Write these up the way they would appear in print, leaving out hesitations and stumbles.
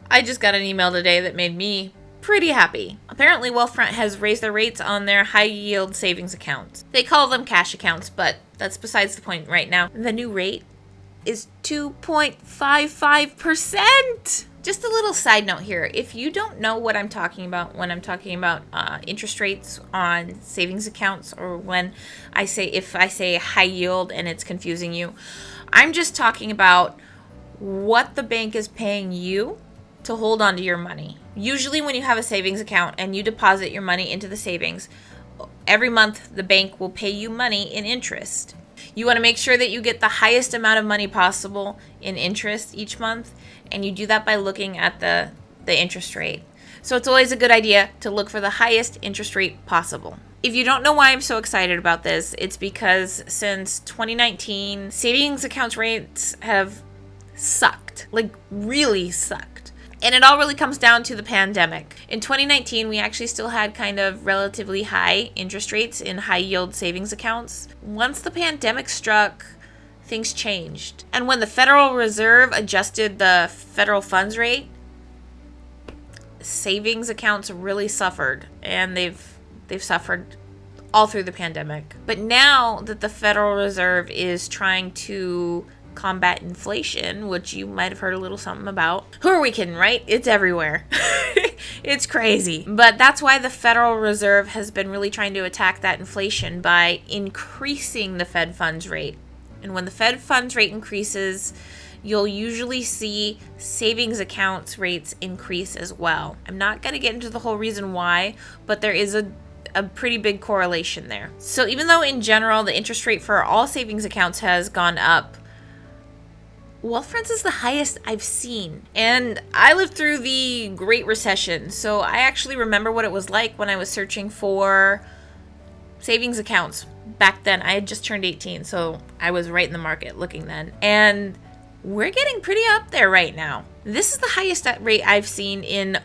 I just got an email today that made me pretty happy. Apparently, Wealthfront has raised their rates on their high-yield savings accounts. They call them cash accounts, but that's besides the point right now. The new rate is 2.55%. Just a little side note here. If you don't know what I'm talking about when I'm talking about interest rates on savings accounts, or when if I say high yield and it's confusing you, I'm just talking about what the bank is paying you to hold on to your money. Usually when you have a savings account and you deposit your money into the savings, every month the bank will pay you money in interest. You want to make sure that you get the highest amount of money possible in interest each month, and you do that by looking at the interest rate. So it's always a good idea to look for the highest interest rate possible. If you don't know why I'm so excited about this, it's because since 2019, savings accounts rates have sucked, like really sucked. And it all really comes down to the pandemic. In 2019, we actually still had kind of relatively high interest rates in high yield savings accounts. Once the pandemic struck, things changed. And when the Federal Reserve adjusted the federal funds rate, savings accounts really suffered, and they've suffered all through the pandemic. But now that the Federal Reserve is trying to combat inflation, which you might have heard a little something about. Who are we kidding, right? It's everywhere. It's crazy. But that's why the Federal Reserve has been really trying to attack that inflation by increasing the Fed funds rate. And when the Fed funds rate increases, you'll usually see savings accounts rates increase as well. I'm not going to get into the whole reason why, but there is a pretty big correlation there. So even though in general the interest rate for all savings accounts has gone up, Wealthfront is the highest I've seen. And I lived through the Great Recession, so I actually remember what it was like when I was searching for savings accounts back then. I had just turned 18, so I was right in the market looking then. And we're getting pretty up there right now. This is the highest rate I've seen in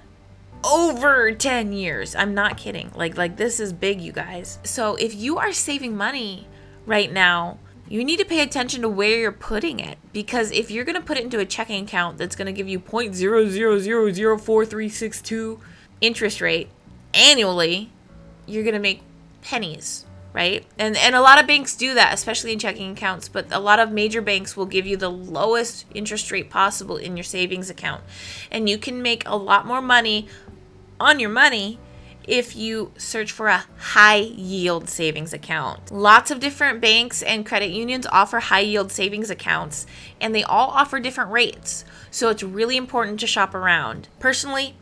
over 10 years. I'm not kidding. Like this is big, you guys. So if you are saving money right now, you need to pay attention to where you're putting it, because if you're going to put it into a checking account that's going to give you 0.0000432 interest rate annually, you're going to make pennies, right? And a lot of banks do that, especially in checking accounts, but a lot of major banks will give you the lowest interest rate possible in your savings account. And you can make a lot more money on your money if you search for a high yield savings account. Lots of different banks and credit unions offer high yield savings accounts, and they all offer different rates. So it's really important to shop around. Personally,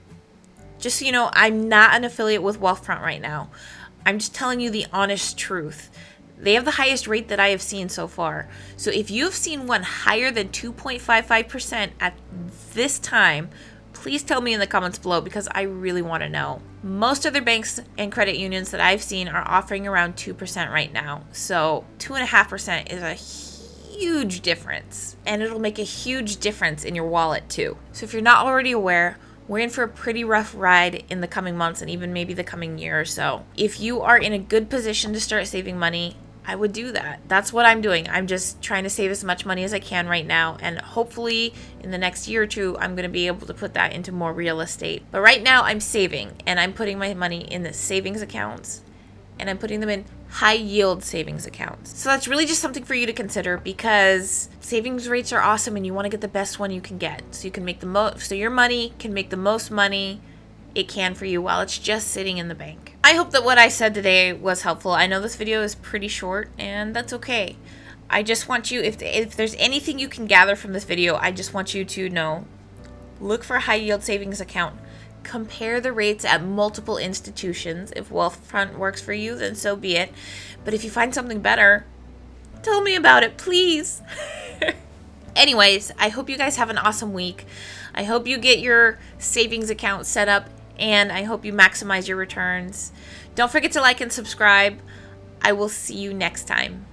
just so you know, I'm not an affiliate with Wealthfront right now. I'm just telling you the honest truth. They have the highest rate that I have seen so far. So if you've seen one higher than 2.55% at this time, please tell me in the comments below, because I really want to know. Most other banks and credit unions that I've seen are offering around 2% right now. So 2.5% is a huge difference, and it'll make a huge difference in your wallet too. So if you're not already aware, we're in for a pretty rough ride in the coming months and even maybe the coming year or so. If you are in a good position to start saving money, I would do that. That's what I'm doing. I'm just trying to save as much money as I can right now, and hopefully in the next year or two, I'm going to be able to put that into more real estate. But right now I'm saving, and I'm putting my money in the savings accounts, and I'm putting them in high yield savings accounts. So that's really just something for you to consider, because savings rates are awesome and you want to get the best one you can get. So you can make the most, so your money can make the most money it can for you while it's just sitting in the bank. I hope that what I said today was helpful. I know this video is pretty short, and that's okay. I just want you, if there's anything you can gather from this video, I just want you to know, look for a high yield savings account. Compare the rates at multiple institutions. If Wealthfront works for you, then so be it. But if you find something better, tell me about it, please. Anyways, I hope you guys have an awesome week. I hope you get your savings account set up, and I hope you maximize your returns. Don't forget to like and subscribe. I will see you next time.